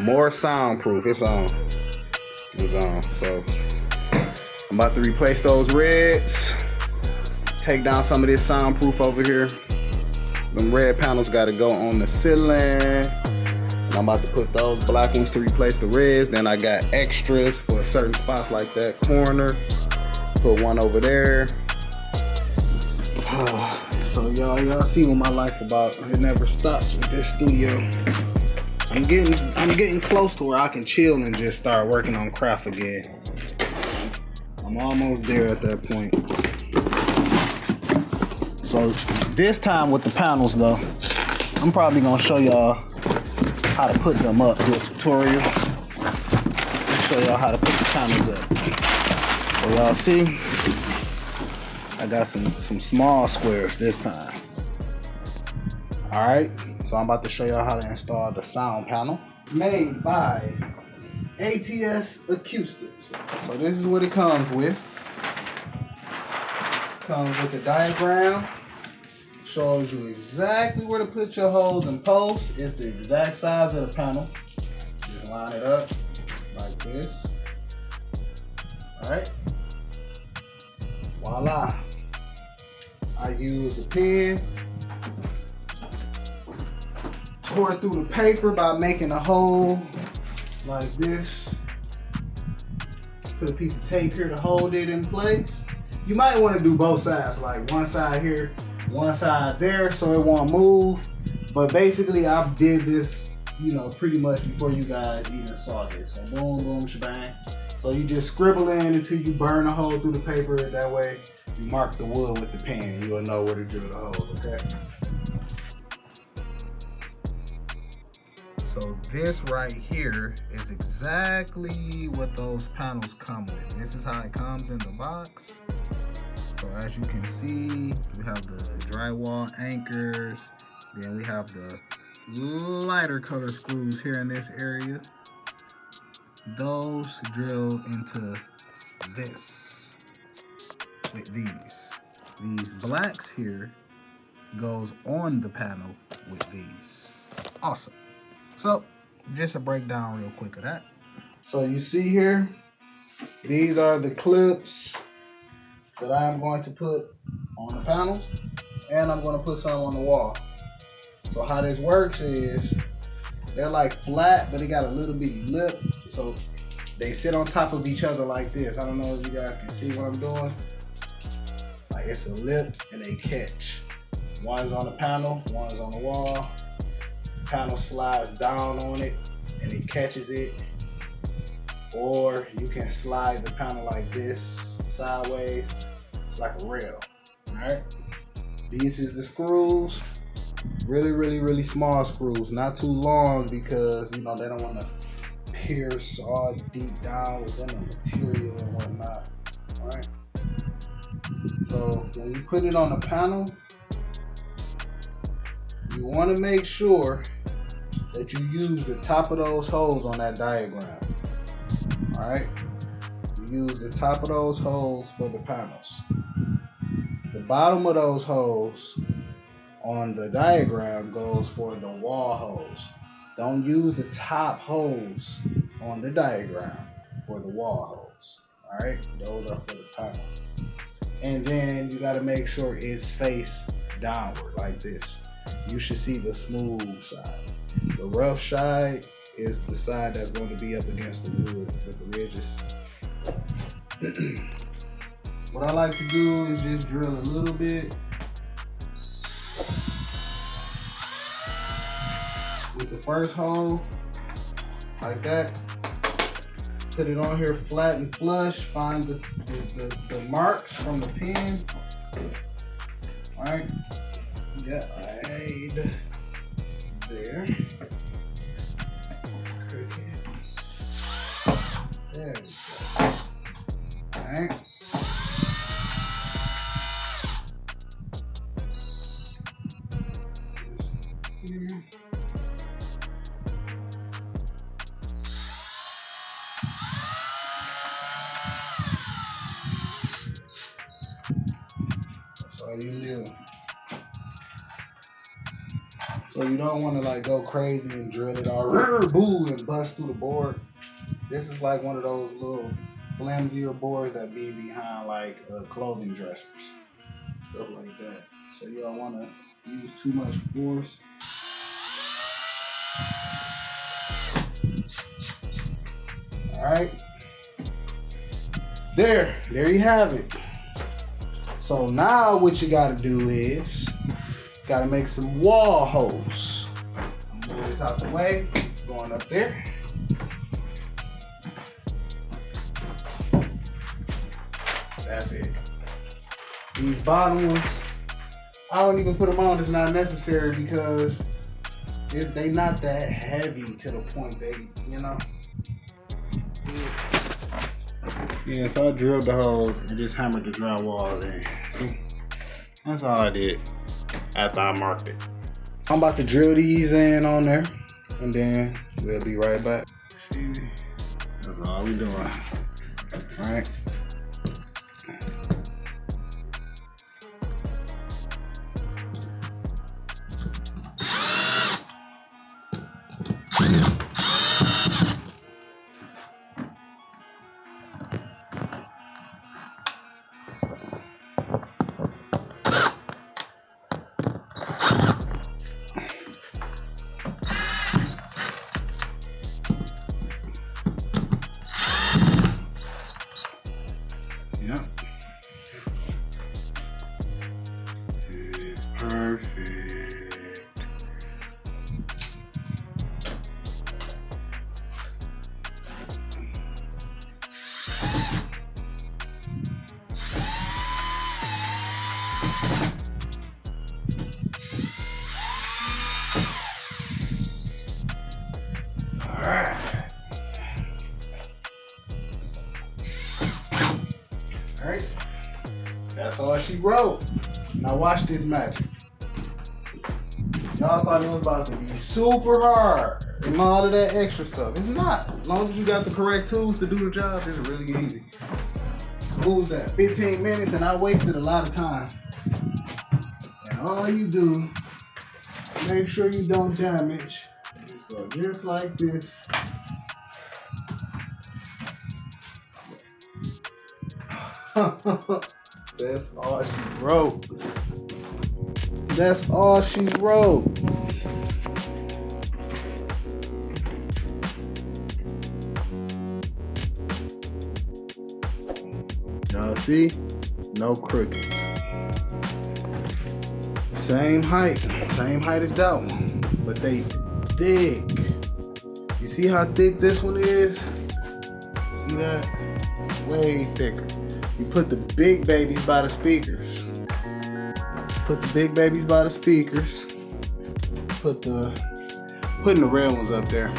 more soundproof. It's on. It's on. So I'm about to replace those reds. Take down some of this soundproof over here. Them red panels got to go on the ceiling. And I'm about to put those black ones to replace the reds. Then I got extras for certain spots like that corner. Put one over there. So y'all see what my life about. It never stops with this studio. I'm getting close to where I can chill and just start working on craft again. I'm almost there at that point. So this time with the panels though, I'm probably gonna show y'all how to put them up, do a tutorial. Show y'all how to put the panels up. So y'all see, I got some small squares this time. All right, so I'm about to show y'all how to install the sound panel made by ATS Acoustics. So this is what it comes with. It comes with the diagram. Shows you exactly where to put your holes and posts. It's the exact size of the panel. Just line it up like this. All right. Voila. I use the pen, tore through the paper by making a hole like this. Put a piece of tape here to hold it in place. You might want to do both sides, like one side here, one side there, so it won't move. But basically, I did this, pretty much before you guys even saw this. So boom, boom, shebang. So you just scribble in until you burn a hole through the paper. That way, you mark the wood with the pen. You'll know where to drill the holes, okay? So this right here is exactly what those panels come with. This is how it comes in the box. So as you can see, we have the drywall anchors. Then we have the lighter color screws here in this area. Those drill into this with these. These blacks here goes on the panel with these. Awesome. So just a breakdown real quick of that. So you see here, these are the clips that I am going to put on the panels, and I'm going to put some on the wall. So how this works is they're like flat, but they got a little bitty lip. So they sit on top of each other like this. I don't know if you guys can see what I'm doing. Like it's a lip and they catch. One's on the panel, one's on the wall. The panel slides down on it and it catches it. Or you can slide the panel like this, sideways. It's like a rail, all right? These is the screws. Really, really, really small screws. Not too long because, they don't want to pierce all deep down within the material and whatnot, all right? So when you put it on the panel, you want to make sure that you use the top of those holes on that diagram, all right? You use the top of those holes for the panels. The bottom of those holes on the diagram goes for the wall holes. Don't use the top holes on the diagram for the wall holes, all right? Those are for the panel. And then you got to make sure it's face downward like this. You should see the smooth side. The rough side is the side that's going to be up against the wood with the ridges. What I like to do is just drill a little bit with the first hole, like that. Put it on here flat and flush. Find the marks from the pen. All right. Yeah, right there. There we go. All right. That's all you do. So you don't want to like go crazy and drill it all, boo, and bust through the board. This is like one of those little flimsier boards that be behind like clothing dressers, stuff like that. So you don't want to use too much force. All right, there you have it. So now what you gotta do is, gotta make some wall holes. Move this out the way, it's going up there. That's it. These bottom ones, I don't even put them on, it's not necessary because they not that heavy to the point they, you know. Yeah, so I drilled the holes and just hammered the drywall in. See? That's all I did after I marked it. I'm about to drill these in on there and then we'll be right back. See? That's all we doing. Alright. Yep. It's perfect. All right. All right, that's all she wrote. Now watch this magic. Y'all thought it was about to be super hard and all of that extra stuff. It's not. As long as you got the correct tools to do the job, it's really easy. What was that? 15 minutes and I wasted a lot of time. And all you do, make sure you don't damage. Just go just like this. That's all she wrote. That's all she wrote. Y'all see? No crookeds. Same height as that one, but they thick. You see how thick this one is? See that? Way thicker. You put the big babies by the speakers. Putting the red ones up there.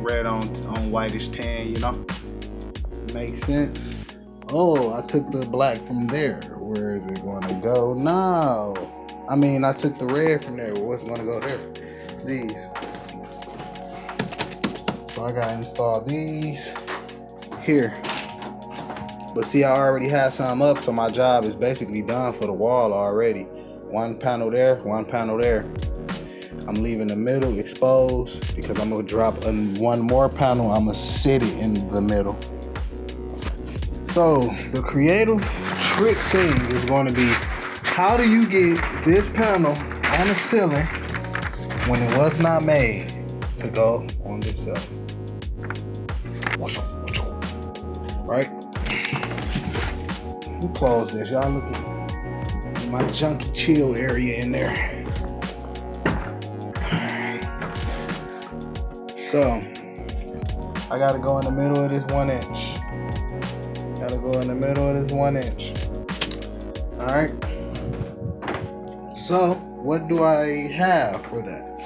Red on whitish tan, you know? Makes sense. Oh, I took the black from there. Where is it going to go now? I mean, I took the red from there. What's going to go there? These. So I got to install these here. But see, I already had some up, so my job is basically done for the wall already. One panel there, one panel there. I'm leaving the middle exposed because I'm gonna drop one more panel. I'm gonna sit it in the middle. So the creative trick thing is gonna be, how do you get this panel on the ceiling when it was not made to go on the ceiling? Right? We'll close this. Y'all look at my junky chill area in there. So, I gotta go in the middle of this 1 inch. Gotta go in the middle of this 1 inch. Alright? So, what do I have for that?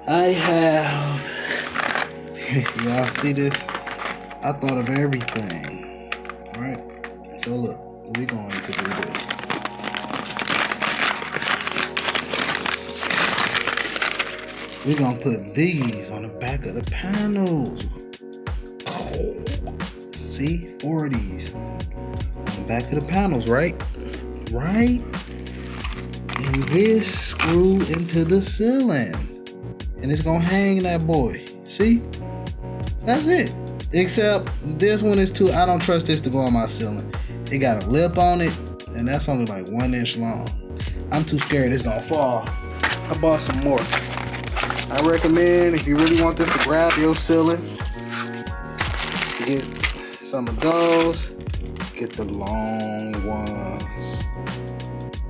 I have, y'all see this? I thought of everything. Alright? So look, we're going to do this. We're going to put these on the back of the panels. See? 4 of these on the back of the panels, right? Right? And this screw into the ceiling. And it's gonna hang that boy. See? That's it. Except this one is too, I don't trust this to go on my ceiling. It got a lip on it, and that's only like 1 inch long. I'm too scared it's gonna fall. I bought some more. I recommend, if you really want this to grab your ceiling, get some of those. Get the long ones.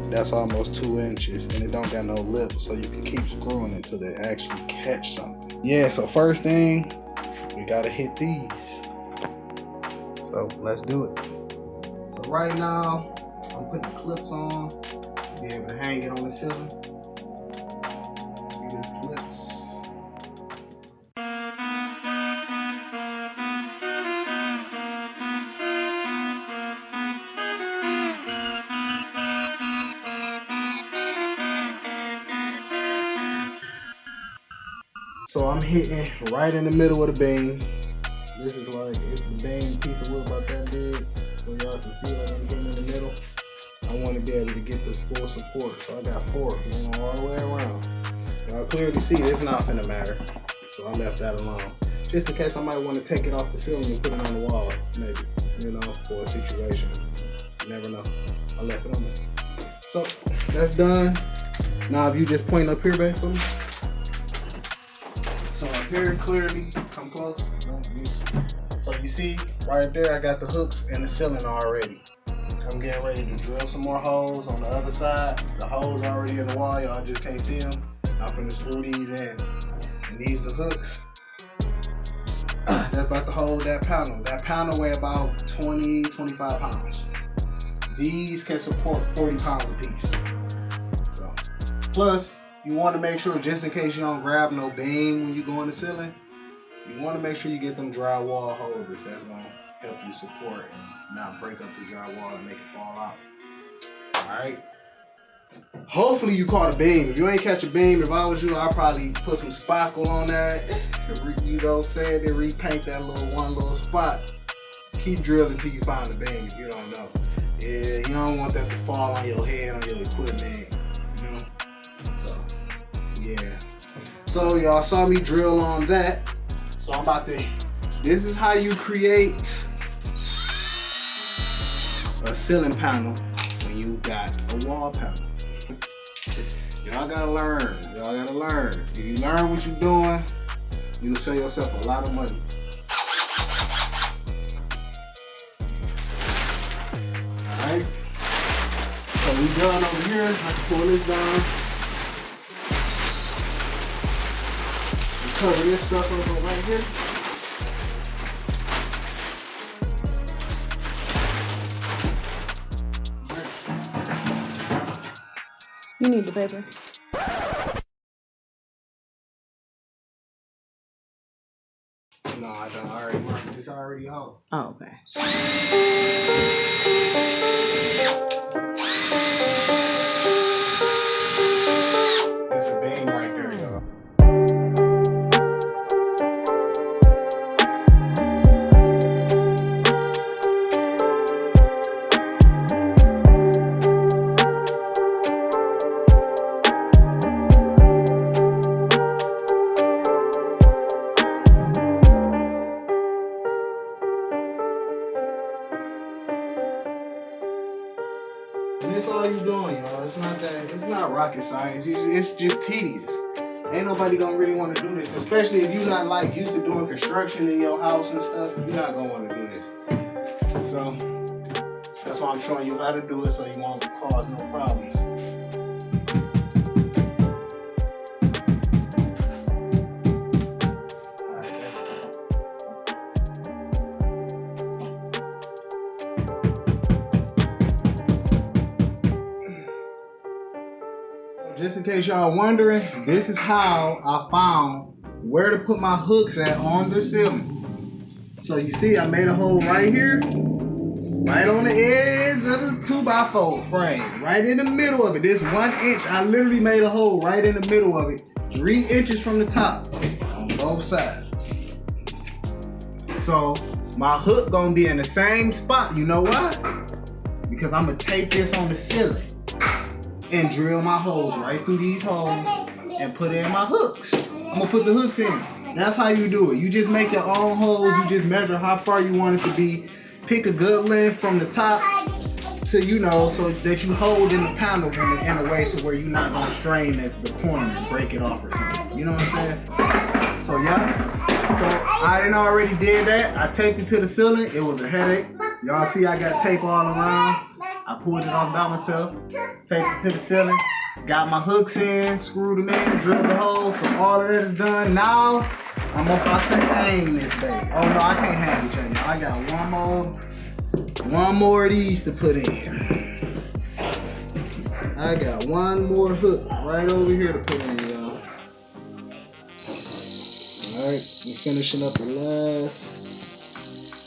That's almost 2 inches, and it don't got no lip, so you can keep screwing it until they actually catch something. Yeah, so first thing, we gotta hit these. So let's do it. So right now, I'm putting the clips on to be able to hang it on the ceiling. See these clips. So I'm hitting right in the middle of the beam. This is like, it's the beam piece of wood about that big, so y'all can see like I'm getting in the middle. I want to be able to get this full support, so I got 4 going all the way around. Y'all clearly see it's not finna matter, so I left that alone. Just in case I might want to take it off the ceiling and put it on the wall, maybe, you know, for a situation. You never know. I left it on there. So that's done. Now if you just point up here, babe, for me. So up here, clearly, come close. So you see, right there, I got the hooks and the ceiling already. I'm getting ready to drill some more holes on the other side. The holes are already in the wall, y'all just can't see them. I'm gonna screw these in. And these the hooks. That's about to hold that panel. That panel weigh about 20, 25 pounds. These can support 40 pounds a piece. So, plus, you want to make sure, just in case you don't grab no beam when you go in the ceiling, you want to make sure you get them drywall holders. That's going to help you support and not break up the drywall and make it fall out. Alright? Hopefully you caught a beam. If you ain't catch a beam, if I was you, I'd probably put some spackle on that. You know what I'm saying? Then repaint that one little spot. Keep drilling until you find the beam if you don't know. Yeah, you don't want that to fall on your head, on your equipment. You know? So, yeah. So y'all saw me drill on that. So I'm about to, this is how you create a ceiling panel when you got a wall panel. Y'all gotta learn. Y'all gotta learn. If you learn what you're doing, you'll save yourself a lot of money. Alright. So we done over here. I can pull this down. We cover this stuff over right here. You need the paper. No, I don't. I already marked it. It's already out. Oh, okay. That's a beam right there, y'all. And that's all you doing, y'all. It's not rocket science. It's just tedious. Ain't nobody gonna really want to do this, especially if you're not like used to doing construction in your house and stuff. You're not gonna want to do this. So that's why I'm showing you how to do it, so you won't cause no problems. Just in case y'all wondering, this is how I found where to put my hooks at on the ceiling. So you see I made a hole right here, right on the edge of the 2x4 frame, right in the middle of it. This 1 inch, I literally made a hole right in the middle of it, 3 inches from the top on both sides. So my hook gonna be in the same spot. You know why? Because I'm gonna tape this on the ceiling. and drill my holes right through these holes and put in my hooks. I'm gonna put the hooks in. That's how you do it. You just make your own holes. You just measure how far you want it to be. Pick a good length from the top to, you know, so that you hold in the panel in a way to where you're not gonna strain at the corner and break it off or something. You know what I'm saying? So yeah. So I done already did that. I taped it to the ceiling. It was a headache. Y'all see I got tape all around. I pulled it off by myself. Taped it to the ceiling. Got my hooks in, screwed them in, drilled the holes. So all of that is done. Now I'm about to hang this baby. Oh no, I can't hang it, y'all. I got one more of these to put in. I got one more hook right over here to put in, y'all. Alright, we're finishing up the last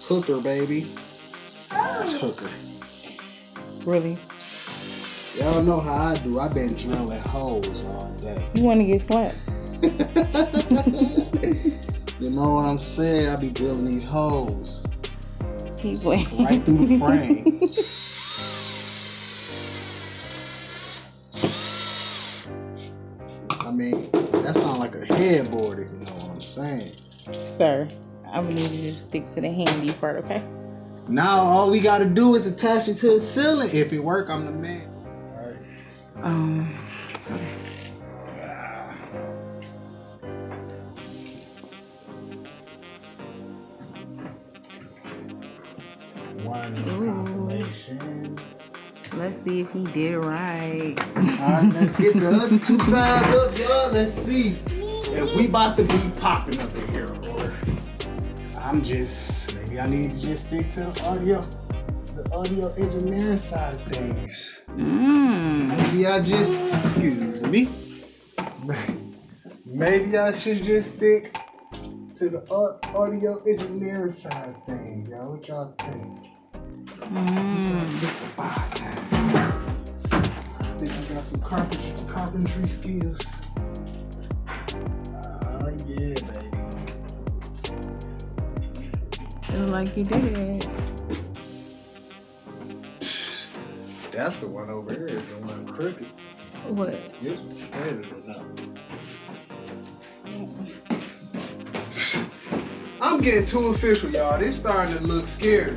hooker, baby. Last hooker. Really? Y'all know how I do. I've been drilling holes all day. You want to get slapped? You know what I'm saying? I be drilling these holes. Keep playing. Right through the frame. I mean, that sounds like a headboard, if you know what I'm saying. Sir, I'm gonna need you to just stick to the handy part, okay? Now all we gotta do is attach it to the ceiling. If it work, I'm the man. All right. Ooh. Let's see if he did it right. Alright, let's get the other two sides up, y'all. Let's see. If we about to be popping up in here, or maybe I need to just stick to the audio engineering side of things. Maybe excuse me. Maybe I should just stick to the audio engineering side of things, y'all. What y'all think? I think I got some carpentry skills. Oh yeah, baby. Feel like you did. That's the one over here. Is the one crooked. What? This one's straight enough. I'm getting too official, y'all. This starting to look scary.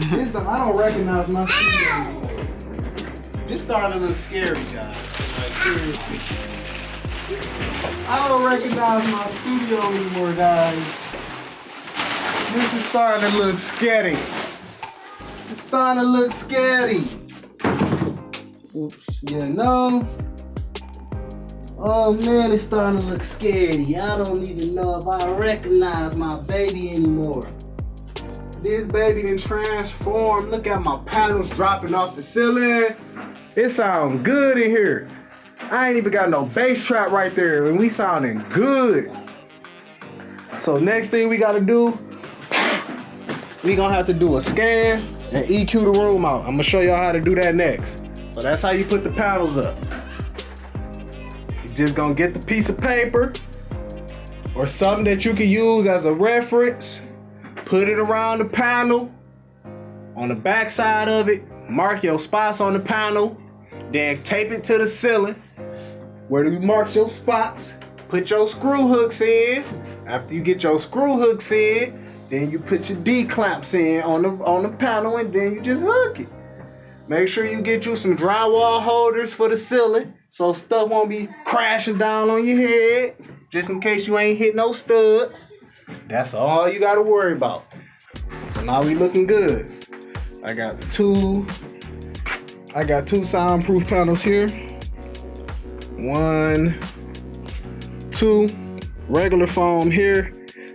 I don't recognize my studio anymore. This starting to look scary, guys. Like, seriously. I don't recognize my studio anymore, guys. This is starting to look scary. It's starting to look scary. Oops. You know? Oh man, it's starting to look scary. I don't even know if I recognize my baby anymore. This baby done transformed. Look at my panels dropping off the ceiling. It sounds good in here. I ain't even got no bass trap right there, and we sounding good. So next thing we gotta do, we gonna have to do a scan and EQ the room out. I'm gonna show y'all how to do that next. So that's how you put the panels up. You just gonna get the piece of paper or something that you can use as a reference. Put it around the panel, on the back side of it, mark your spots on the panel, then tape it to the ceiling. Where you mark your spots, put your screw hooks in. After you get your screw hooks in, then you put your D-clamps in on the panel, and then you just hook it. Make sure you get you some drywall holders for the ceiling so stuff won't be crashing down on your head, just in case you ain't hit no studs. That's all you gotta worry about. So now we looking good. I got two soundproof panels here. 1, 2 regular foam here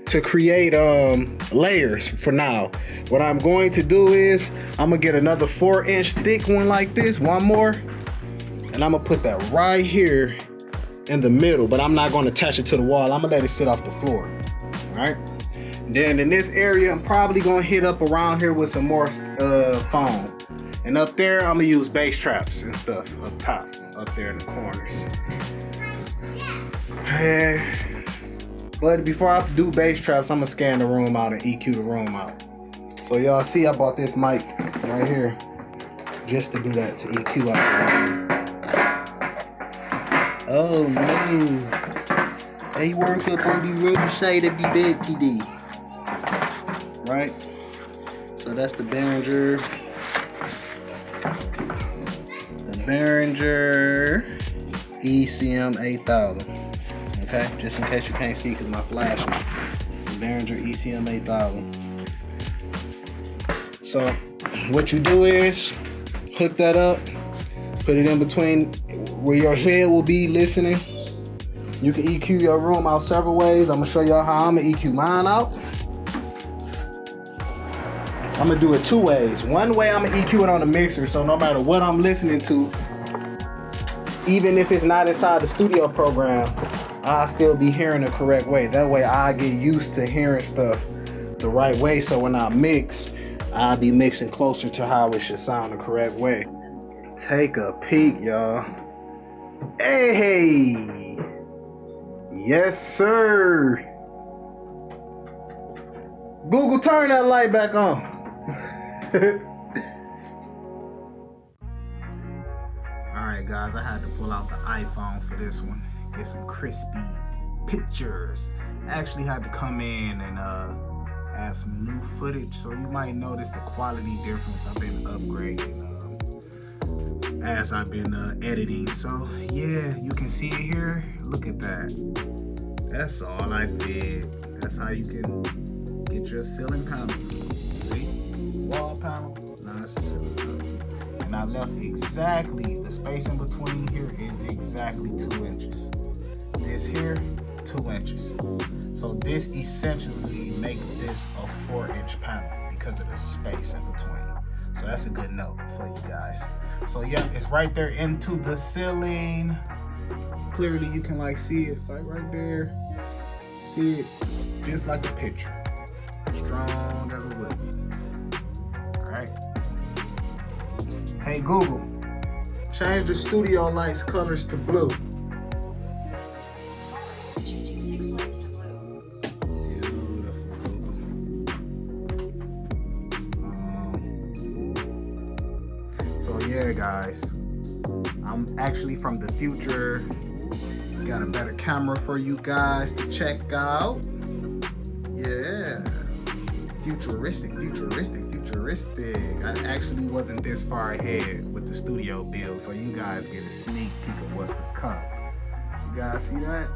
to create layers for now. What I'm going to do is I'm gonna get another 4-inch thick one like this, one more, and I'm gonna put that right here in the middle, but I'm not gonna attach it to the wall. I'm gonna let it sit off the floor. All right. Then in this area, I'm probably gonna hit up around here with some more foam. And up there, I'm gonna use bass traps and stuff up top, up there in the corners. But before I do bass traps, I'm gonna scan the room out and EQ the room out. So y'all see, I bought this mic right here just to do that, to EQ out the room. Oh no. They work up on the roadside of the bed today. Right? So that's the Behringer. The Behringer ECM 8000. Okay? Just in case you can't see because my flashing. It's the Behringer ECM 8000. So what you do is hook that up, put it in between where your head will be listening. You can EQ your room out several ways. I'm gonna show y'all how I'm gonna EQ mine out. I'm gonna do it two ways. One way I'm gonna EQ it on the mixer, so no matter what I'm listening to, even if it's not inside the studio program, I'll still be hearing the correct way. That way I get used to hearing stuff the right way, so when I mix, I'll be mixing closer to how it should sound the correct way. Take a peek, y'all. Hey! Yes, sir! Google, turn that light back on. Alright guys, I had to pull out the iPhone for this one. Get some crispy pictures. I actually had to come in and add some new footage, so you might notice the quality difference. I've been upgrading as I've been editing. So yeah, you can see it here. Look at that. That's all I did. That's how you can get your ceiling panel. See? Wall panel. Now it's a ceiling panel. And I left exactly, the space in between here is exactly 2 inches. This here, 2 inches. So this essentially makes this a 4-inch panel because of the space in between. So that's a good note for you guys. So yeah, it's right there into the ceiling. Clearly you can like see it right there. See it just like a picture. Strong as a wood. Alright. Hey Google, change the studio lights colors to blue. So yeah guys, I'm actually from the future. Got a better camera for you guys to check out. Yeah, futuristic. I actually wasn't this far ahead with the studio build, so you guys get a sneak peek of what's to come. You guys see that?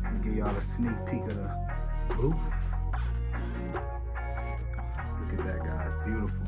I'll give y'all a sneak peek of the booth. Look at that guys, beautiful.